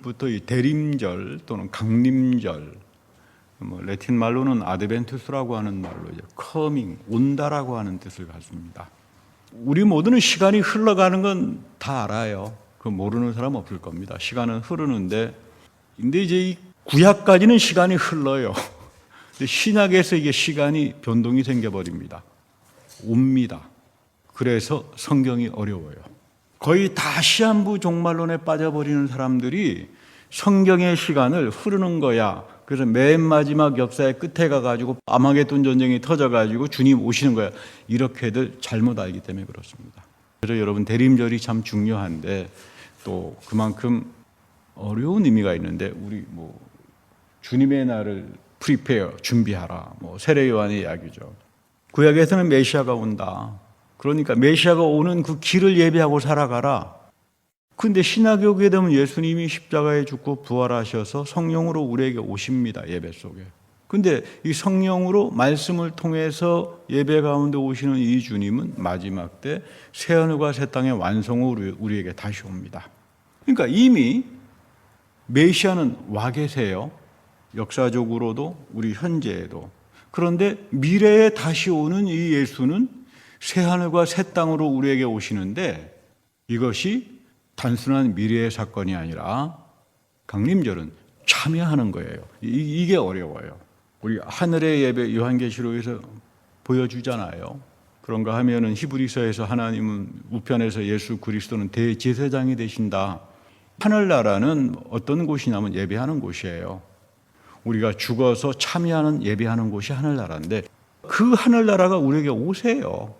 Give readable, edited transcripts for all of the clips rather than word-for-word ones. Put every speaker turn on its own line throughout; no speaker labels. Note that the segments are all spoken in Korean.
오늘부터 이 대림절 또는 강림절, 라틴 말로는 아드벤투스라고 하는 말로 이제 커밍, 온다라고 하는 뜻을 갖습니다. 우리 모두는 시간이 흘러가는 건 다 알아요. 그 모르는 사람 없을 겁니다. 시간은 흐르는데, 근데 이제 이 구약까지는 시간이 흘러요. 근데 신약에서 이게 시간이 변동이 생겨버립니다. 옵니다. 그래서 성경이 어려워요. 거의 다 시한부 종말론에 빠져버리는 사람들이 성경의 시간을 흐르는 거야. 그래서 맨 마지막 역사의 끝에 가가지고 아마겟돈 전쟁이 터져가지고 주님 오시는 거야. 이렇게들 잘못 알기 때문에 그렇습니다. 그래서 여러분 대림절이 참 중요한데 또 그만큼 어려운 의미가 있는데 우리 주님의 날을 프리페어 준비하라. 세례 요한의 이야기죠. 구약에서는 메시아가 온다. 그러니까 메시아가 오는 그 길을 예비하고 살아가라. 근데 신약에 오게 되면 예수님이 십자가에 죽고 부활하셔서 성령으로 우리에게 오십니다. 예배 속에. 근데 이 성령으로 말씀을 통해서 예배 가운데 오시는 이 주님은 마지막 때 새하늘과 새 땅의 완성으로 우리에게 다시 옵니다. 그러니까 이미 메시아는 와 계세요. 역사적으로도 우리 현재에도. 그런데 미래에 다시 오는 이 예수는 새하늘과 새 땅으로 우리에게 오시는데 이것이 단순한 미래의 사건이 아니라 강림절은 참여하는 거예요. 이게 어려워요. 우리 하늘의 예배 요한계시록에서 보여주잖아요. 그런가 하면은 히브리서에서 하나님은 우편에서 예수 그리스도는 대제사장이 되신다. 하늘나라는 어떤 곳이냐면 예배하는 곳이에요. 우리가 죽어서 참여하는 예배하는 곳이 하늘나라인데 그 하늘나라가 우리에게 오세요.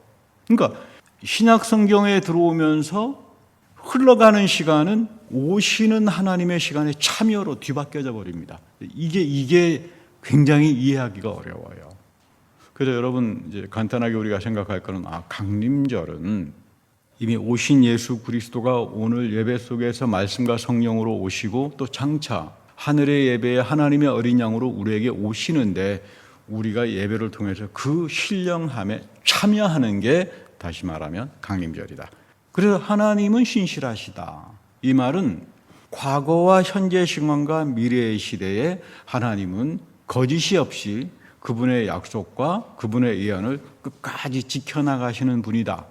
그러니까 신약 성경에 들어오면서 흘러가는 시간은 오시는 하나님의 시간에 참여로 뒤바뀌어져 버립니다. 이게 굉장히 이해하기가 어려워요. 그래서 여러분 이제 간단하게 우리가 생각할 거는 강림절은 이미 오신 예수 그리스도가 오늘 예배 속에서 말씀과 성령으로 오시고 또 장차 하늘의 예배에 하나님의 어린 양으로 우리에게 오시는데 우리가 예배를 통해서 그 신령함에 참여하는 게 다시 말하면 강림절이다. 그래서 하나님은 신실하시다. 이 말은 과거와 현재 시간과 미래의 시대에 하나님은 거짓이 없이 그분의 약속과 그분의 예언을 끝까지 지켜나가시는 분이다.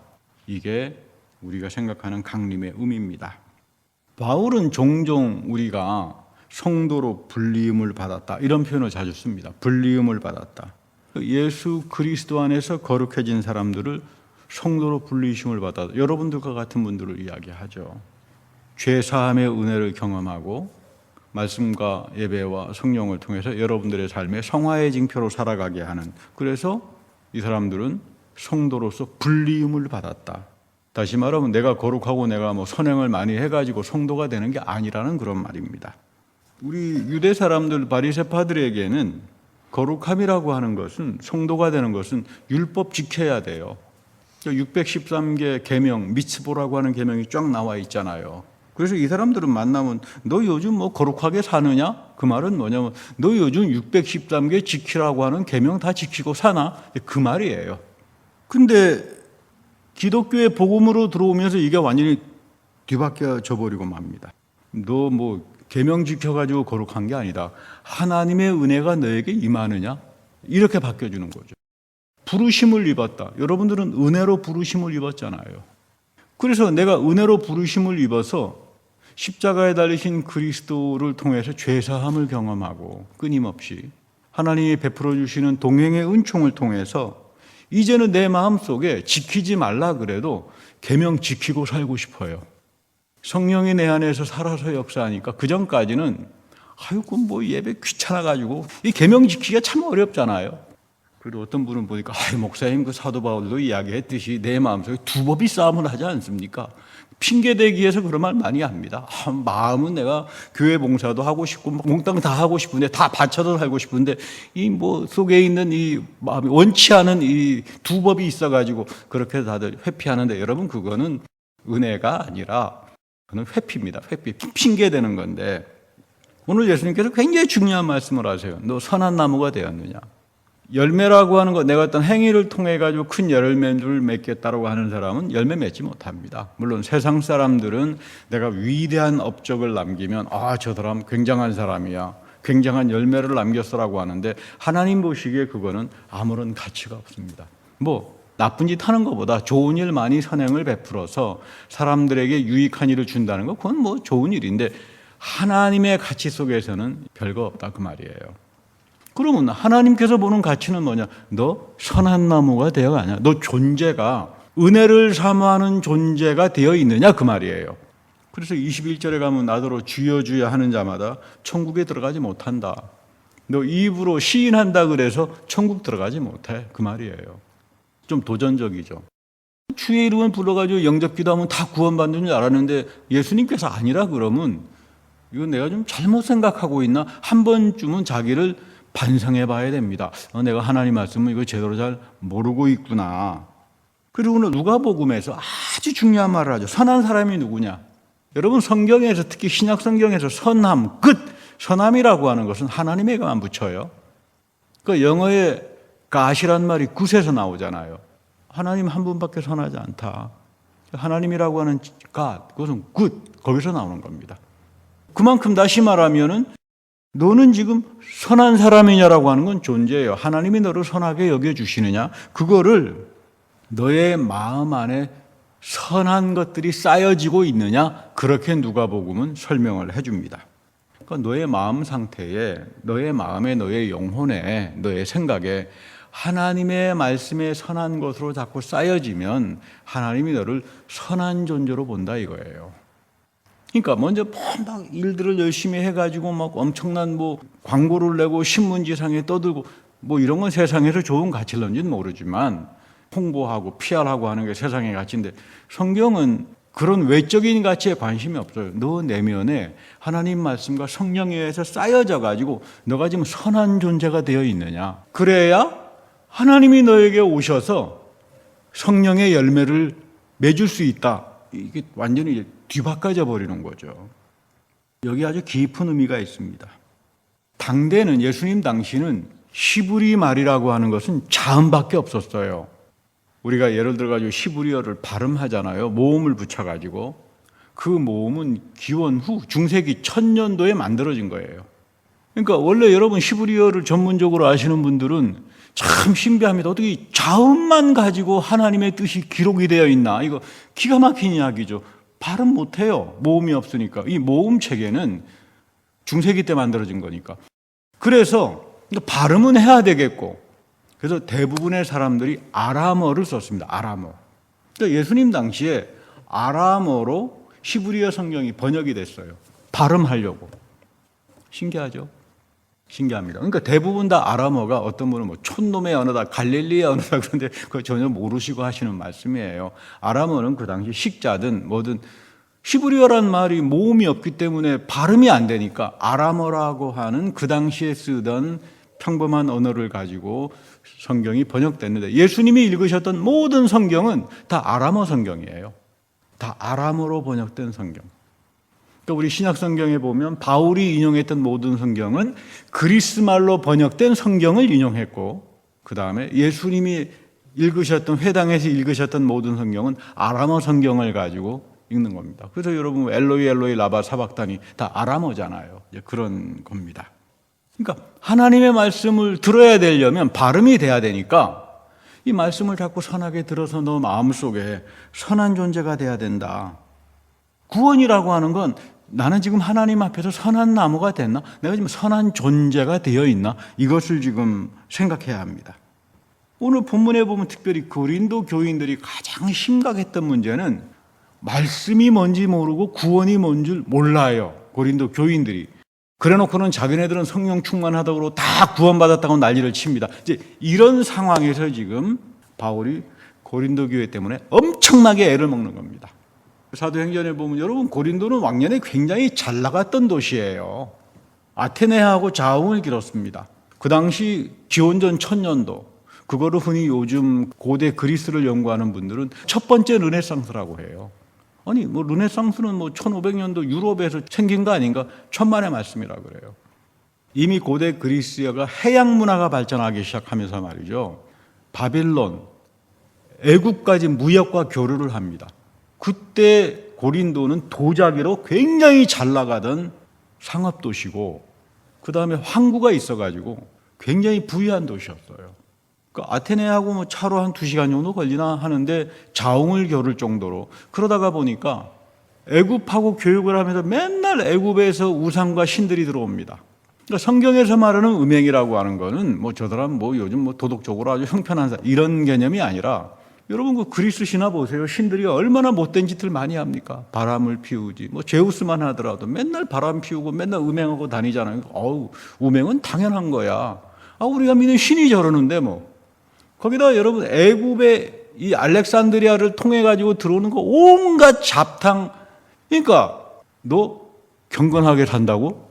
이게 우리가 생각하는 강림의 의미입니다. 바울은 종종 우리가 성도로 불리음을 받았다. 이런 표현을 자주 씁니다. 불리음을 받았다. 예수 그리스도 안에서 거룩해진 사람들을 성도로 불리심을 받아 여러분들과 같은 분들을 이야기하죠. 죄사함의 은혜를 경험하고 말씀과 예배와 성령을 통해서 여러분들의 삶에 성화의 징표로 살아가게 하는, 그래서 이 사람들은 성도로서 불리음을 받았다. 다시 말하면 내가 거룩하고 내가 선행을 많이 해가지고 성도가 되는 게 아니라는 그런 말입니다. 우리 유대 사람들 바리새파들에게는 거룩함이라고 하는 것은, 성도가 되는 것은 율법 지켜야 돼요. 613개 계명, 미츠보라고 하는 계명이 쫙 나와 있잖아요. 그래서 이 사람들은 만나면 너 요즘 거룩하게 사느냐? 그 말은 뭐냐면 너 요즘 613개 지키라고 하는 계명 다 지키고 사나? 그 말이에요. 근데 기독교의 복음으로 들어오면서 이게 완전히 뒤바뀌어져 버리고 맙니다. 너 계명 지켜가지고 거룩한 게 아니다. 하나님의 은혜가 너에게 임하느냐? 이렇게 바뀌어주는 거죠. 부르심을 입었다. 여러분들은 은혜로 부르심을 입었잖아요. 그래서 내가 은혜로 부르심을 입어서 십자가에 달리신 그리스도를 통해서 죄사함을 경험하고 끊임없이 하나님이 베풀어 주시는 동행의 은총을 통해서 이제는 내 마음속에 지키지 말라 그래도 계명 지키고 살고 싶어요. 성령이 내 안에서 살아서 역사하니까 그전까지는 예배 귀찮아가지고 이 계명 지키기가 참 어렵잖아요. 그리고 어떤 분은 보니까 목사님 그 사도 바울도 이야기했듯이 내 마음속에 두 법이 싸움을 하지 않습니까? 핑계대기 위해서 그런 말 많이 합니다. 마음은 내가 교회 봉사도 하고 싶고 몽땅 다 하고 싶은데 다 바쳐서 살고 싶은데 속에 있는 이 마음이 원치 않은 이 두 법이 있어가지고 그렇게 다들 회피하는데 여러분 그거는 은혜가 아니라 그건 회피입니다. 회피. 핑계대는 건데 오늘 예수님께서 굉장히 중요한 말씀을 하세요. 너 선한 나무가 되었느냐? 열매라고 하는 거, 내가 어떤 행위를 통해 가지고 큰 열매를 맺겠다라고 하는 사람은 열매 맺지 못합니다. 물론 세상 사람들은 내가 위대한 업적을 남기면 저 사람 굉장한 사람이야, 굉장한 열매를 남겼어라고 하는데, 하나님 보시기에 그거는 아무런 가치가 없습니다. 나쁜 짓 하는 것보다 좋은 일 많이 선행을 베풀어서 사람들에게 유익한 일을 준다는 거, 그건 좋은 일인데 하나님의 가치 속에서는 별거 없다 그 말이에요. 그러면 하나님께서 보는 가치는 뭐냐? 너 선한 나무가 되어가냐? 너 존재가 은혜를 사모하는 존재가 되어 있느냐 그 말이에요. 그래서 21절에 가면 나더러 주여 주여 하는 자마다 천국에 들어가지 못한다. 너 입으로 시인한다 그래서 천국 들어가지 못해 그 말이에요. 좀 도전적이죠. 주의 이름을 불러가지고 영접기도 하면 다 구원받는 줄 알았는데 예수님께서 아니라 그러면 이건 내가 좀 잘못 생각하고 있나? 한 번쯤은 자기를 반성해 봐야 됩니다. 내가 하나님 말씀을 이거 제대로 잘 모르고 있구나. 그리고는 누가복음에서 아주 중요한 말을 하죠. 선한 사람이 누구냐? 여러분 성경에서, 특히 신약 성경에서 선함, 끝, 선함이라고 하는 것은 하나님에게만 붙여요. 그 영어의 God이란 말이 굿에서 나오잖아요. 하나님 한 분밖에 선하지 않다. 하나님이라고 하는 God, 그것은 good, 거기서 나오는 겁니다. 그만큼 다시 말하면은 너는 지금 선한 사람이냐라고 하는 건 존재예요. 하나님이 너를 선하게 여겨주시느냐? 그거를 너의 마음 안에 선한 것들이 쌓여지고 있느냐? 그렇게 누가복음은 설명을 해줍니다. 그러니까 너의 마음 상태에, 너의 마음에, 너의 영혼에, 너의 생각에 하나님의 말씀에 선한 것으로 자꾸 쌓여지면 하나님이 너를 선한 존재로 본다 이거예요. 그러니까 먼저 막 일들을 열심히 해가지고 막 엄청난 광고를 내고 신문지상에 떠들고 이런 건 세상에서 좋은 가치인지는 모르지만 홍보하고 PR하고 하는 게 세상의 가치인데, 성경은 그런 외적인 가치에 관심이 없어요. 너 내면에 하나님 말씀과 성령에 의해서 쌓여져 가지고 너가 지금 선한 존재가 되어 있느냐? 그래야 하나님이 너에게 오셔서 성령의 열매를 맺을 수 있다. 이게 완전히 뒤바꿔져 버리는 거죠. 여기 아주 깊은 의미가 있습니다. 당대는, 예수님 당시는 히브리 말이라고 하는 것은 자음밖에 없었어요. 우리가 예를 들어가지고 히브리어를 발음하잖아요. 모음을 붙여가지고. 그 모음은 기원 후 중세기 1000년도에 만들어진 거예요. 그러니까 원래 여러분 히브리어를 전문적으로 아시는 분들은 참 신비합니다. 어떻게 자음만 가지고 하나님의 뜻이 기록이 되어 있나? 이거 기가 막힌 이야기죠. 발음 못해요. 모음이 없으니까. 이 모음 체계는 중세기 때 만들어진 거니까. 그래서 발음은 해야 되겠고, 그래서 대부분의 사람들이 아람어를 썼습니다. 아람어. 그러니까 예수님 당시에 아람어로 히브리어 성경이 번역이 됐어요. 발음하려고. 신기하죠? 신기합니다. 그러니까 대부분 다 아람어가, 어떤 분은 촌놈의 언어다, 갈릴리의 언어다, 그런데 그거 전혀 모르시고 하시는 말씀이에요. 아람어는 그 당시 식자든 뭐든 히브리어란 말이 모음이 없기 때문에 발음이 안 되니까 아람어라고 하는 그 당시에 쓰던 평범한 언어를 가지고 성경이 번역됐는데, 예수님이 읽으셨던 모든 성경은 다 아람어 성경이에요. 다 아람어로 번역된 성경. 그러니까 우리 신약 성경에 보면 바울이 인용했던 모든 성경은 그리스 말로 번역된 성경을 인용했고, 그 다음에 예수님이 읽으셨던, 회당에서 읽으셨던 모든 성경은 아람어 성경을 가지고 읽는 겁니다. 그래서 여러분 엘로이 엘로이 라바 사박다니 다 아람어잖아요. 그런 겁니다. 그러니까 하나님의 말씀을 들어야 되려면 발음이 돼야 되니까 이 말씀을 자꾸 선하게 들어서 너 마음속에 선한 존재가 돼야 된다. 구원이라고 하는 건 나는 지금 하나님 앞에서 선한 나무가 됐나? 내가 지금 선한 존재가 되어 있나? 이것을 지금 생각해야 합니다. 오늘 본문에 보면 특별히 고린도 교인들이 가장 심각했던 문제는 말씀이 뭔지 모르고 구원이 뭔 줄 몰라요. 고린도 교인들이. 그래놓고는 자기네들은 성령 충만하다고 다 구원받았다고 난리를 칩니다. 이제 이런 상황에서 지금 바울이 고린도 교회 때문에 엄청나게 애를 먹는 겁니다. 사도행전에 보면 여러분 고린도는 왕년에 굉장히 잘 나갔던 도시예요. 아테네하고 자웅을 기뤘습니다. 그 당시 기원전 1000년도, 그거를 흔히 요즘 고대 그리스를 연구하는 분들은 첫 번째 르네상스라고 해요. 아니 르네상스는 1500년도 유럽에서 생긴 거 아닌가? 천만의 말씀이라 그래요. 이미 고대 그리스가 해양 문화가 발전하기 시작하면서 말이죠. 바빌론, 애국까지 무역과 교류를 합니다. 그때 고린도는 도자기로 굉장히 잘 나가던 상업도시고 그 다음에 항구가 있어가지고 굉장히 부유한 도시였어요. 그러니까 아테네하고 뭐 차로 한 2시간 정도 걸리나 하는데 자웅을 겨룰 정도로 그러다가 보니까 애굽하고 교육을 하면서 맨날 애굽에서 우상과 신들이 들어옵니다. 그러니까 성경에서 말하는 음행이라고 하는 거는 뭐 저 사람 뭐 요즘 뭐 도덕적으로 아주 형편한 사람 이런 개념이 아니라 여러분 그 그리스 신화 보세요. 신들이 얼마나 못된 짓을 많이 합니까? 바람을 피우지. 뭐 제우스만 하더라도 맨날 바람 피우고 맨날 음행하고 다니잖아요. 어우, 음행은 당연한 거야. 아, 우리가 믿는 신이 저러는데 뭐. 거기다 여러분 애굽의 이 알렉산드리아를 통해 가지고 들어오는 거 온갖 잡탕. 그러니까 너 경건하게 산다고?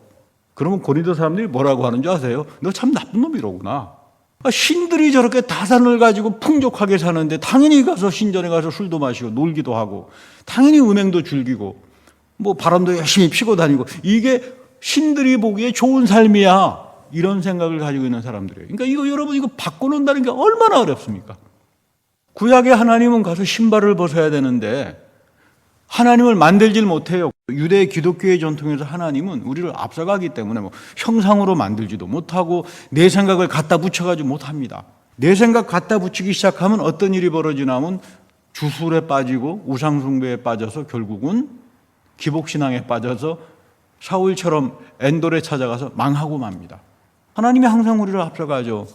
그러면 고린도 사람들이 뭐라고 하는 줄 아세요? 너 참 나쁜 놈이로구나. 신들이 저렇게 다산을 가지고 풍족하게 사는데 당연히 가서 신전에 가서 술도 마시고 놀기도 하고 당연히 음행도 즐기고 뭐 바람도 열심히 피고 다니고 이게 신들이 보기에 좋은 삶이야. 이런 생각을 가지고 있는 사람들이에요. 그러니까 이거 여러분 이거 바꿔놓는다는 게 얼마나 어렵습니까? 구약의 하나님은 가서 신발을 벗어야 되는데 하나님을 만들질 못해요. 유대 기독교의 전통에서 하나님은 우리를 앞서가기 때문에 뭐 형상으로 만들지도 못하고 내 생각을 갖다 붙여가지고 못합니다. 내 생각 갖다 붙이기 시작하면 어떤 일이 벌어지냐면 주술에 빠지고 우상숭배에 빠져서 결국은 기복신앙에 빠져서 사울처럼 엔돌에 찾아가서 망하고 맙니다. 하나님이 항상 우리를 앞서가죠.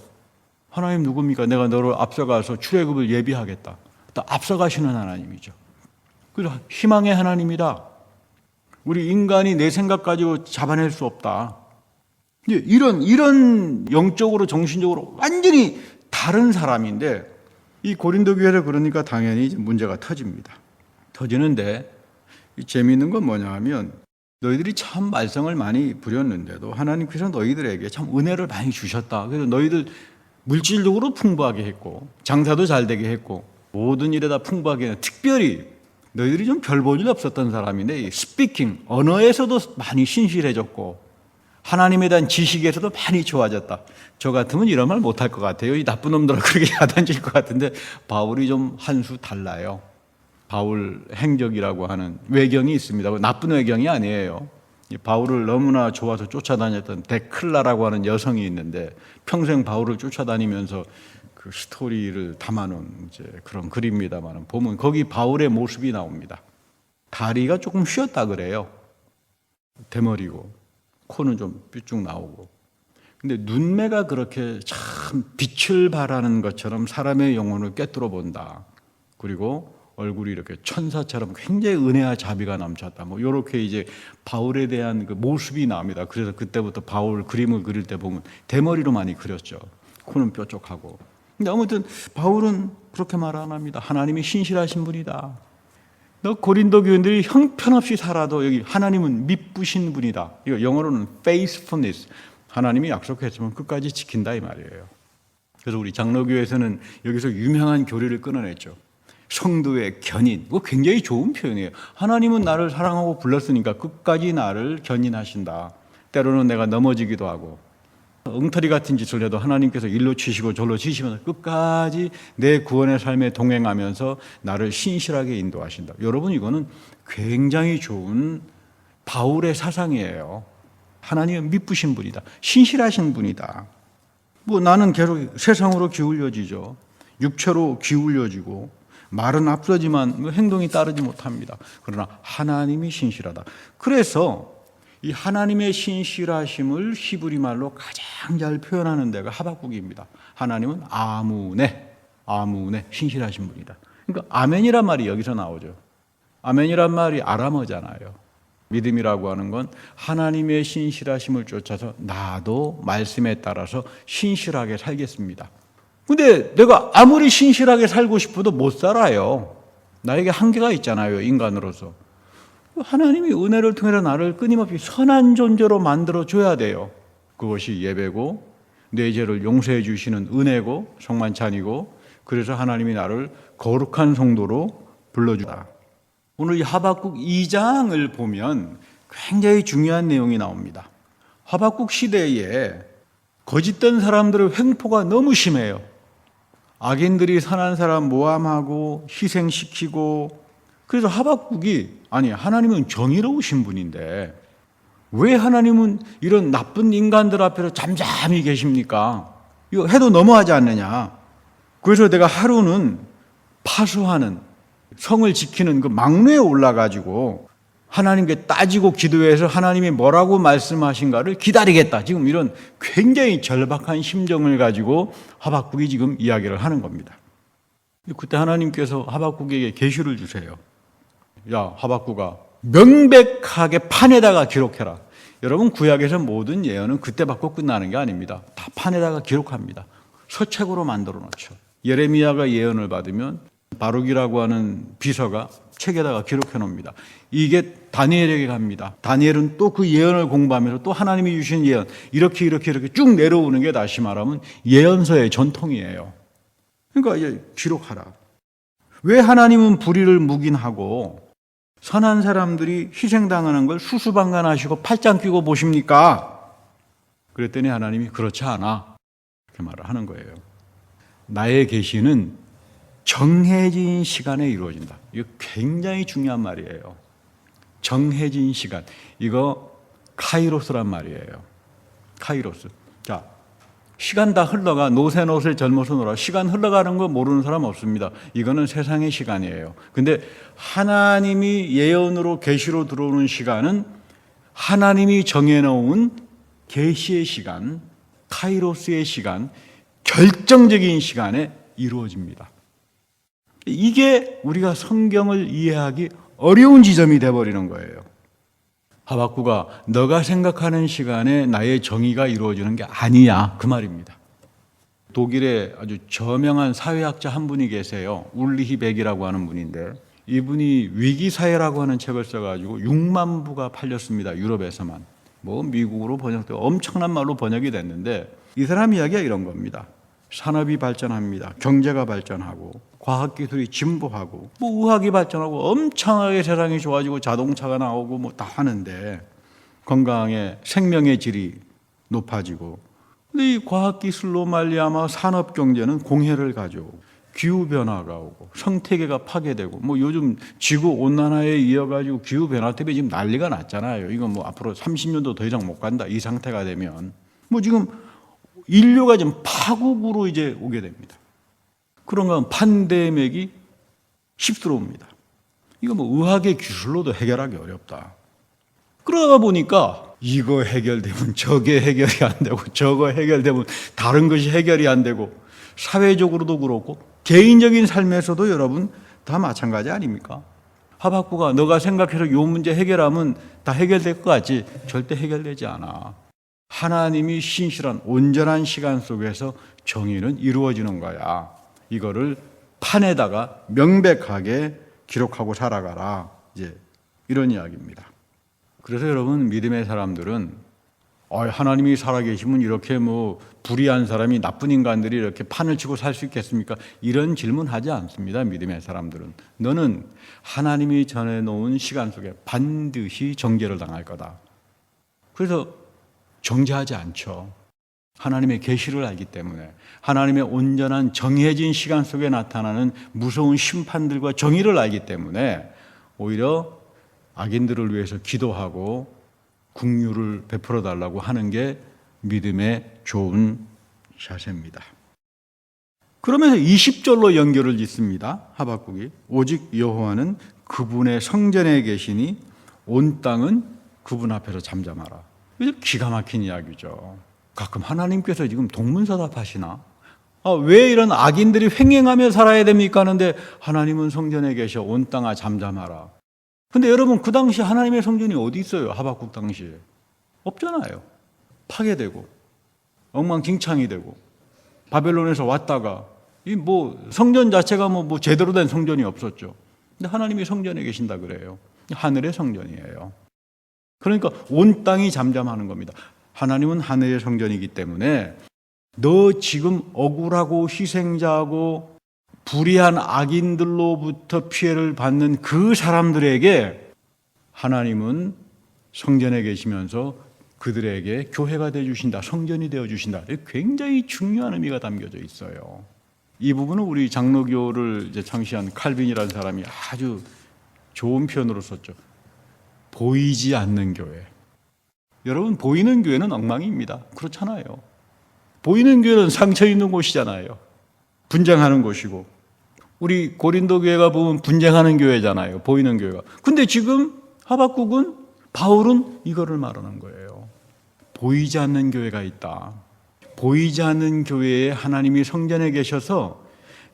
하나님 누굽니까? 내가 너를 앞서가서 출애굽을 예비하겠다. 또 앞서가시는 하나님이죠. 그래서 희망의 하나님이다. 우리 인간이 내 생각 가지고 잡아낼 수 없다. 이런 영적으로 정신적으로 완전히 다른 사람인데 이 고린도 교회를 그러니까 당연히 문제가 터집니다. 터지는데 재미있는 건 뭐냐 하면 너희들이 참 말썽을 많이 부렸는데도 하나님께서 너희들에게 참 은혜를 많이 주셨다. 그래서 너희들 물질적으로 풍부하게 했고 장사도 잘 되게 했고 모든 일에다 풍부하게 했고 특별히 너희들이 좀 별 볼 일 없었던 사람인데 스피킹, 언어에서도 많이 신실해졌고 하나님에 대한 지식에서도 많이 좋아졌다. 저 같으면 이런 말 못할 것 같아요. 이 나쁜 놈들아 그렇게 야단질 것 같은데 바울이 좀 한 수 달라요. 바울 행적이라고 하는 외경이 있습니다. 나쁜 외경이 아니에요. 바울을 너무나 좋아서 쫓아다녔던 데클라라고 하는 여성이 있는데 평생 바울을 쫓아다니면서 그 스토리를 담아놓은 이제 그런 글입니다만 보면 거기 바울의 모습이 나옵니다. 다리가 조금 휘었다 그래요. 대머리고 코는 좀 삐쭉 나오고. 근데 눈매가 그렇게 참 빛을 발하는 것처럼 사람의 영혼을 꿰뚫어 본다. 그리고 얼굴이 이렇게 천사처럼 굉장히 은혜와 자비가 넘쳤다. 뭐 이렇게 이제 바울에 대한 그 모습이 나옵니다. 그래서 그때부터 바울 그림을 그릴 때 보면 대머리로 많이 그렸죠. 코는 뾰족하고. 근데 아무튼 바울은 그렇게 말 안 합니다. 하나님이 신실하신 분이다. 너 고린도 교인들이 형편없이 살아도 여기 하나님은 미쁘신 분이다. 이거 영어로는 faithfulness. 하나님이 약속했으면 끝까지 지킨다 이 말이에요. 그래서 우리 장로교에서는 여기서 유명한 교리를 끊어냈죠. 성도의 견인. 이거 굉장히 좋은 표현이에요. 하나님은 나를 사랑하고 불렀으니까 끝까지 나를 견인하신다. 때로는 내가 넘어지기도 하고 엉터리 같은 짓을 해도 하나님께서 일로 치시고 절로 치시면서 끝까지 내 구원의 삶에 동행하면서 나를 신실하게 인도하신다. 여러분 이거는 굉장히 좋은 바울의 사상이에요. 하나님은 미쁘신 분이다. 신실하신 분이다. 뭐 나는 계속 세상으로 기울여지죠. 육체로 기울여지고 말은 앞서지만 행동이 따르지 못합니다. 그러나 하나님이 신실하다. 그래서 이 하나님의 신실하심을 히브리 말로 가장 잘 표현하는 데가 하박국입니다. 하나님은 아무네, 신실하신 분이다. 그러니까 아멘이란 말이 여기서 나오죠. 아멘이란 말이 아람어잖아요. 믿음이라고 하는 건 하나님의 신실하심을 쫓아서 나도 말씀에 따라서 신실하게 살겠습니다. 근데 내가 아무리 신실하게 살고 싶어도 못 살아요. 나에게 한계가 있잖아요, 인간으로서. 하나님이 은혜를 통해서 나를 끊임없이 선한 존재로 만들어줘야 돼요. 그것이 예배고 내 죄를 용서해 주시는 은혜고 성만찬이고 그래서 하나님이 나를 거룩한 성도로 불러주다. 오늘 이 하박국 2장을 보면 굉장히 중요한 내용이 나옵니다. 하박국 시대에 거짓된 사람들의 횡포가 너무 심해요. 악인들이 선한 사람 모함하고 희생시키고, 그래서 하박국이 하나님은 정의로우신 분인데 왜 하나님은 이런 나쁜 인간들 앞에서 잠잠히 계십니까? 이거 해도 너무하지 않느냐? 그래서 내가 하루는 파수하는, 성을 지키는 그 막루에 올라가지고 하나님께 따지고 기도해서 하나님이 뭐라고 말씀하신가를 기다리겠다. 지금 이런 굉장히 절박한 심정을 가지고 하박국이 지금 이야기를 하는 겁니다. 그때 하나님께서 하박국에게 계시를 주세요. 야, 하박국아, 명백하게 판에다가 기록해라. 여러분, 구약에서 모든 예언은 그때 받고 끝나는 게 아닙니다. 다 판에다가 기록합니다. 서책으로 만들어 놓죠. 예레미야가 예언을 받으면 바룩이라고 하는 비서가 책에다가 기록해 놓습니다. 이게 다니엘에게 갑니다. 다니엘은 또 그 예언을 공부하면서 또 하나님이 주신 예언 이렇게 쭉 내려오는 게 다시 말하면 예언서의 전통이에요. 그러니까 이제 기록하라. 왜 하나님은 불의를 묵인하고 선한 사람들이 희생당하는 걸 수수방관하시고 팔짱 끼고 보십니까? 그랬더니 하나님이 그렇지 않아. 이렇게 말을 하는 거예요. 나의 계시는 정해진 시간에 이루어진다. 이거 굉장히 중요한 말이에요. 정해진 시간. 이거 카이로스란 말이에요. 카이로스. 자, 시간 다 흘러가. 노새 젊어서 놀아. 시간 흘러가는 거 모르는 사람 없습니다. 이거는 세상의 시간이에요. 근데 하나님이 예언으로 계시로 들어오는 시간은 하나님이 정해놓은 계시의 시간, 카이로스의 시간, 결정적인 시간에 이루어집니다. 이게 우리가 성경을 이해하기 어려운 지점이 돼버리는 거예요. 하박국아, 너가 생각하는 시간에 나의 정의가 이루어지는 게 아니야. 그 말입니다. 독일에 아주 저명한 사회학자 한 분이 계세요. 울리히 백이라고 하는 분인데 이분이 위기사회라고 하는 책을 써가지고 6만 부가 팔렸습니다. 유럽에서만. 미국으로 번역되고 엄청난 말로 번역이 됐는데 이 사람 이야기가 이런 겁니다. 산업이 발전합니다. 경제가 발전하고 과학기술이 진보하고 의학이 발전하고 엄청나게 세상이 좋아지고 자동차가 나오고 다 하는데 건강의 생명의 질이 높아지고 근데 이 과학기술로 말미암아 산업경제는 공해를 가져오고 기후변화가 오고 생태계가 파괴되고 요즘 지구온난화에 이어가지고 기후변화 때문에 지금 난리가 났잖아요. 이거 앞으로 30년도 더 이상 못 간다. 이 상태가 되면 지금 인류가 지금 파국으로 이제 오게 됩니다. 그런 건 판데믹이 휩쓸어옵니다. 이거 의학의 기술로도 해결하기 어렵다. 그러다 보니까 이거 해결되면 저게 해결이 안 되고 저거 해결되면 다른 것이 해결이 안 되고 사회적으로도 그렇고 개인적인 삶에서도 여러분 다 마찬가지 아닙니까? 하박국아, 너가 생각해서 이 문제 해결하면 다 해결될 것 같지? 절대 해결되지 않아. 하나님이 신실한 온전한 시간 속에서 정의는 이루어지는 거야. 이거를 판에다가 명백하게 기록하고 살아가라. 이제 이런 이야기입니다. 그래서 여러분 믿음의 사람들은 하나님이 살아계시면 이렇게 불의한 사람이 나쁜 인간들이 이렇게 판을 치고 살 수 있겠습니까? 이런 질문하지 않습니다. 믿음의 사람들은 너는 하나님이 전해놓은 시간 속에 반드시 정죄를 당할 거다. 그래서 정죄하지 않죠. 하나님의 계시를 알기 때문에 하나님의 온전한 정해진 시간 속에 나타나는 무서운 심판들과 정의를 알기 때문에 오히려 악인들을 위해서 기도하고 긍휼을 베풀어 달라고 하는 게 믿음의 좋은 자세입니다. 그러면서 20절로 연결을 짓습니다. 하박국이 오직 여호와는 그분의 성전에 계시니 온 땅은 그분 앞에서 잠잠하라. 이게 기가 막힌 이야기죠. 가끔 하나님께서 지금 동문서답하시나? 왜 이런 악인들이 횡행하며 살아야 됩니까? 하는데 하나님은 성전에 계셔 온 땅아 잠잠하라. 근데 여러분 그 당시 하나님의 성전이 어디 있어요? 하박국 당시에 없잖아요. 파괴되고 엉망진창이 되고 바벨론에서 왔다가 성전 자체가 제대로 된 성전이 없었죠. 근데 하나님이 성전에 계신다 그래요. 하늘의 성전이에요. 그러니까 온 땅이 잠잠하는 겁니다. 하나님은 하늘의 성전이기 때문에 너 지금 억울하고 희생자하고 불의한 악인들로부터 피해를 받는 그 사람들에게 하나님은 성전에 계시면서 그들에게 교회가 되어 주신다, 성전이 되어 주신다. 굉장히 중요한 의미가 담겨져 있어요. 이 부분은 우리 장로교를 이제 창시한 칼빈이라는 사람이 아주 좋은 표현으로 썼죠. 보이지 않는 교회. 여러분, 보이는 교회는 엉망입니다. 그렇잖아요. 보이는 교회는 상처 있는 곳이잖아요. 분쟁하는 곳이고. 우리 고린도 교회가 보면 분쟁하는 교회잖아요. 보이는 교회가. 근데 지금 하박국은, 바울은 이거를 말하는 거예요. 보이지 않는 교회가 있다. 보이지 않는 교회에 하나님이 성전에 계셔서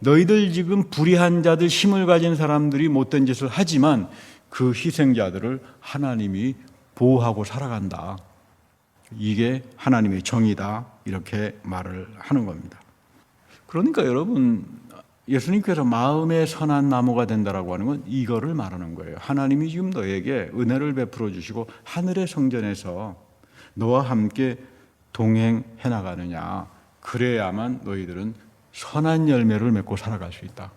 너희들 지금 불의한 자들, 힘을 가진 사람들이 못된 짓을 하지만 그 희생자들을 하나님이 보호하고 살아간다. 이게 하나님의 정의다. 이렇게 말을 하는 겁니다. 그러니까 여러분, 예수님께서 마음에 선한 나무가 된다라고 하는 건 이거를 말하는 거예요. 하나님이 지금 너에게 은혜를 베풀어 주시고 하늘의 성전에서 너와 함께 동행해 나가느냐. 그래야만 너희들은 선한 열매를 맺고 살아갈 수 있다.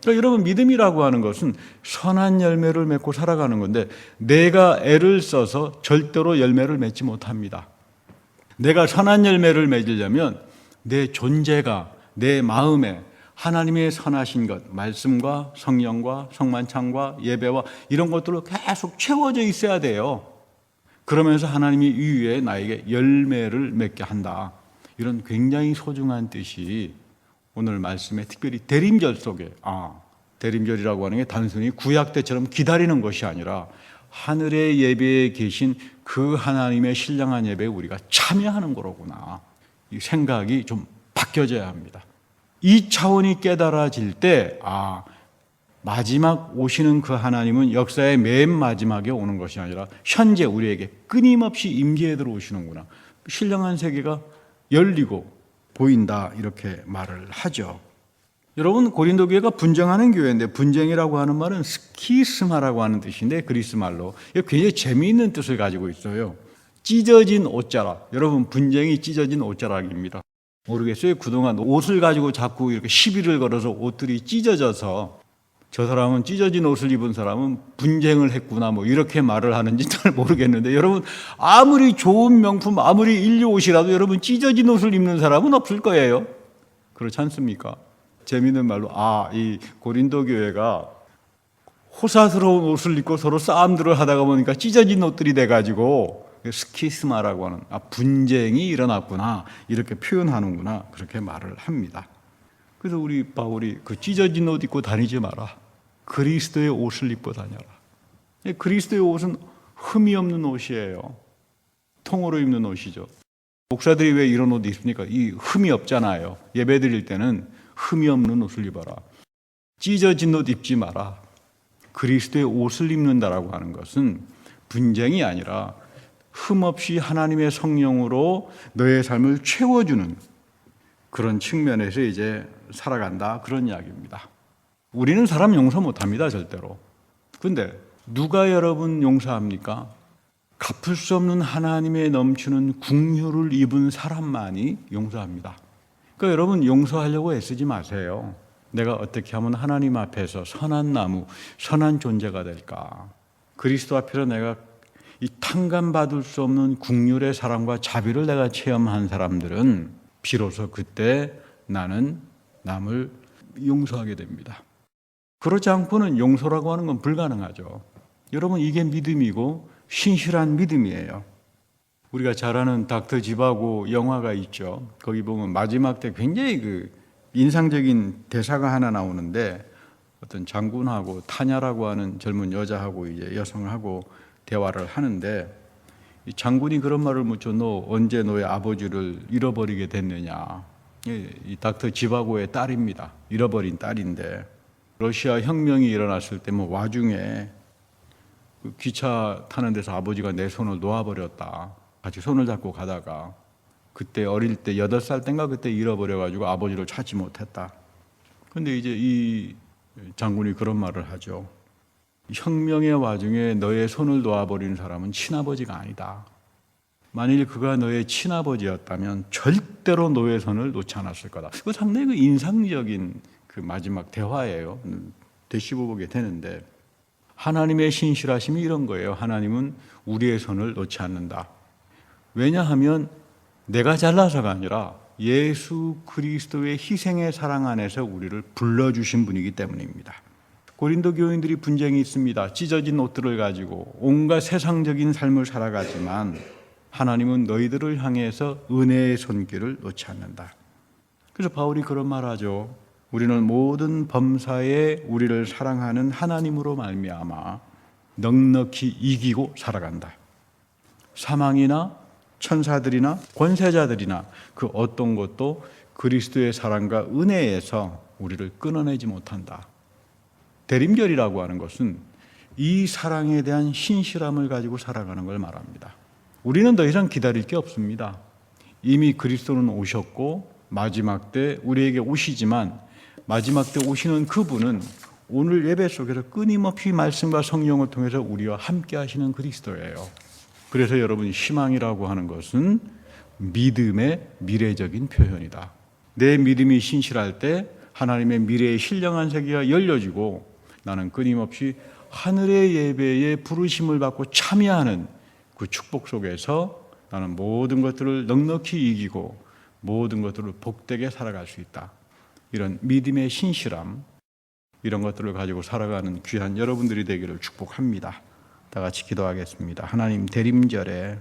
그러니까 여러분, 믿음이라고 하는 것은 선한 열매를 맺고 살아가는 건데 내가 애를 써서 절대로 열매를 맺지 못합니다. 내가 선한 열매를 맺으려면 내 존재가, 내 마음에 하나님의 선하신 것, 말씀과 성령과 성만찬과 예배와 이런 것들로 계속 채워져 있어야 돼요. 그러면서 하나님이 이 위에 나에게 열매를 맺게 한다. 이런 굉장히 소중한 뜻이 오늘 말씀에 특별히 대림절 속에, 대림절이라고 하는 게 단순히 구약 때처럼 기다리는 것이 아니라 하늘의 예배에 계신 그 하나님의 신령한 예배에 우리가 참여하는 거로구나. 이 생각이 좀 바뀌어져야 합니다. 이 차원이 깨달아질 때, 마지막 오시는 그 하나님은 역사의 맨 마지막에 오는 것이 아니라 현재 우리에게 끊임없이 임재해 들어오시는구나. 신령한 세계가 열리고 보인다. 이렇게 말을 하죠. 여러분, 고린도 교회가 분쟁하는 교회인데, 분쟁이라고 하는 말은 스키스마라고 하는 뜻인데, 그리스 말로 굉장히 재미있는 뜻을 가지고 있어요. 찢어진 옷자락. 여러분, 분쟁이 찢어진 옷자락입니다. 모르겠어요. 그동안 옷을 가지고 자꾸 이렇게 시비를 걸어서 옷들이 찢어져서 저 사람은 찢어진 옷을 입은 사람은 분쟁을 했구나 뭐 이렇게 말을 하는지 잘 모르겠는데, 여러분, 아무리 좋은 명품, 아무리 인류 옷이라도 여러분 찢어진 옷을 입는 사람은 없을 거예요. 그렇지 않습니까? 재미있는 말로 이 고린도 교회가 호사스러운 옷을 입고 서로 싸움들을 하다가 보니까 찢어진 옷들이 돼가지고 스키스마라고 하는 분쟁이 일어났구나 이렇게 표현하는구나 그렇게 말을 합니다. 그래서 우리 바울이 그 찢어진 옷 입고 다니지 마라. 그리스도의 옷을 입고 다녀라. 그리스도의 옷은 흠이 없는 옷이에요. 통으로 입는 옷이죠. 목사들이 왜 이런 옷 입습니까? 이 흠이 없잖아요. 예배 드릴 때는 흠이 없는 옷을 입어라. 찢어진 옷 입지 마라. 그리스도의 옷을 입는다라고 하는 것은 분쟁이 아니라 흠 없이 하나님의 성령으로 너의 삶을 채워주는 그런 측면에서 이제 살아간다. 그런 이야기입니다. 우리는 사람 용서 못합니다. 절대로. 근데 누가 여러분 용서합니까? 갚을 수 없는 하나님의 넘치는 긍휼을 입은 사람만이 용서합니다. 그러니까 여러분, 용서하려고 애쓰지 마세요. 내가 어떻게 하면 하나님 앞에서 선한 나무, 선한 존재가 될까? 그리스도 앞에서 내가 이 탕감받을 수 없는 긍휼의 사랑과 자비를 내가 체험한 사람들은 비로소 그때 나는 남을 용서하게 됩니다. 그렇지 않고는 용서라고 하는 건 불가능하죠. 여러분, 이게 믿음이고 신실한 믿음이에요. 우리가 잘 아는 닥터 지바고 영화가 있죠. 거기 보면 마지막 때 굉장히 인상적인 대사가 하나 나오는데, 어떤 장군하고 타냐라고 하는 젊은 여자하고 이제 여성하고 대화를 하는데, 이 장군이 그런 말을 묻죠. 너 언제 너의 아버지를 잃어버리게 됐느냐. 이 닥터 지바고의 딸입니다. 잃어버린 딸인데, 러시아 혁명이 일어났을 때 와중에 기차 타는 데서 아버지가 내 손을 놓아버렸다. 같이 손을 잡고 가다가 그때 어릴 때 8살 땐가 그때 잃어버려가지고 아버지를 찾지 못했다. 근데 이제 이 장군이 그런 말을 하죠. 혁명의 와중에 너의 손을 놓아버리는 사람은 친아버지가 아니다. 만일 그가 너의 친아버지였다면 절대로 너의 손을 놓지 않았을 거다. 그거 상당히 인상적인 마지막 대화예요. 되씹어 보게 되는데, 하나님의 신실하심이 이런 거예요. 하나님은 우리의 손을 놓지 않는다. 왜냐하면 내가 잘나서가 아니라 예수 그리스도의 희생의 사랑 안에서 우리를 불러주신 분이기 때문입니다. 고린도 교인들이 분쟁이 있습니다. 찢어진 옷들을 가지고 온갖 세상적인 삶을 살아가지만 하나님은 너희들을 향해서 은혜의 손길을 놓지 않는다. 그래서 바울이 그런 말하죠. 우리는 모든 범사에 우리를 사랑하는 하나님으로 말미암아 넉넉히 이기고 살아간다. 사망이나 천사들이나 권세자들이나 그 어떤 것도 그리스도의 사랑과 은혜에서 우리를 끊어내지 못한다. 대림절이라고 하는 것은 이 사랑에 대한 신실함을 가지고 살아가는 걸 말합니다. 우리는 더 이상 기다릴 게 없습니다. 이미 그리스도는 오셨고 마지막 때 우리에게 오시지만 마지막 때 오시는 그분은 오늘 예배 속에서 끊임없이 말씀과 성령을 통해서 우리와 함께 하시는 그리스도예요. 그래서 여러분, 희망이라고 하는 것은 믿음의 미래적인 표현이다. 내 믿음이 신실할 때 하나님의 미래의 신령한 세계가 열려지고 나는 끊임없이 하늘의 예배에 부르심을 받고 참여하는 그 축복 속에서 나는 모든 것들을 넉넉히 이기고 모든 것들을 복되게 살아갈 수 있다. 이런 믿음의 신실함, 이런 것들을 가지고 살아가는 귀한 여러분들이 되기를 축복합니다. 다 같이 기도하겠습니다. 하나님, 대림절에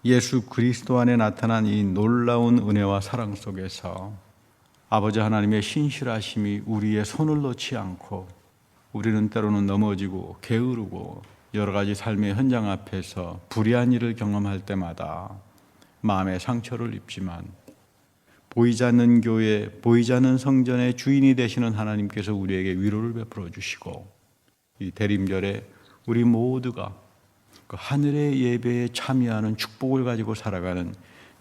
예수 그리스도 안에 나타난 이 놀라운 은혜와 사랑 속에서 아버지 하나님의 신실하심이 우리의 손을 놓지 않고 우리는 때로는 넘어지고 게으르고 여러 가지 삶의 현장 앞에서 불의한 일을 경험할 때마다 마음의 상처를 입지만 보이지 않는 교회, 보이지 않는 성전의 주인이 되시는 하나님께서 우리에게 위로를 베풀어 주시고 이 대림절에 우리 모두가 그 하늘의 예배에 참여하는 축복을 가지고 살아가는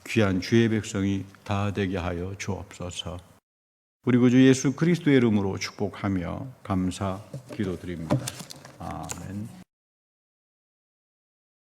귀한 주의 백성이 다 되게 하여 주옵소서. 우리 구주 예수 그리스도의 이름으로 축복하며 감사 기도드립니다. 아멘.